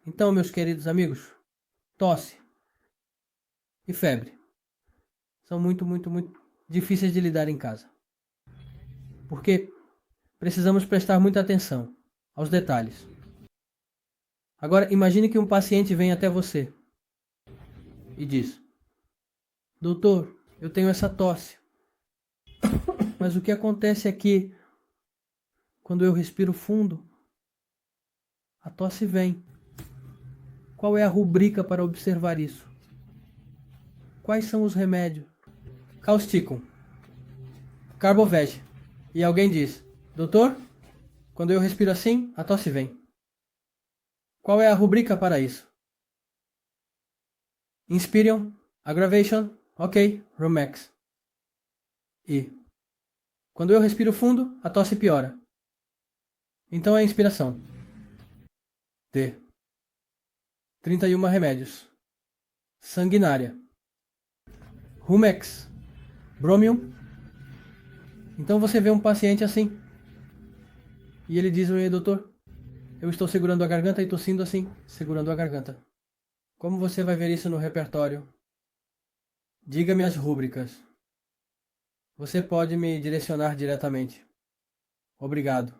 Então, meus queridos amigos, tosse e febre são muito difíceis de lidar em casa. Porque precisamos prestar muita atenção aos detalhes. Agora, imagine que um paciente vem até você e diz: Doutor, eu tenho essa tosse. Mas o que acontece é que, quando eu respiro fundo, a tosse vem. Qual é a rubrica para observar isso? Quais são os remédios? Causticum, Carboveg. E alguém diz: Doutor, quando eu respiro assim, a tosse vem. Qual é a rubrica para isso? Inspirion, Aggravation, ok, Romex. E quando eu respiro fundo, a tosse piora. Então é inspiração. D. 31 remédios. Sanguinária. Rumex. Bromium. Então você vê um paciente assim. E ele diz: Oi, doutor, eu estou segurando a garganta e tossindo assim, segurando a garganta. Como você vai ver isso no repertório? Diga-me as rúbricas. Você pode me direcionar diretamente. Obrigado.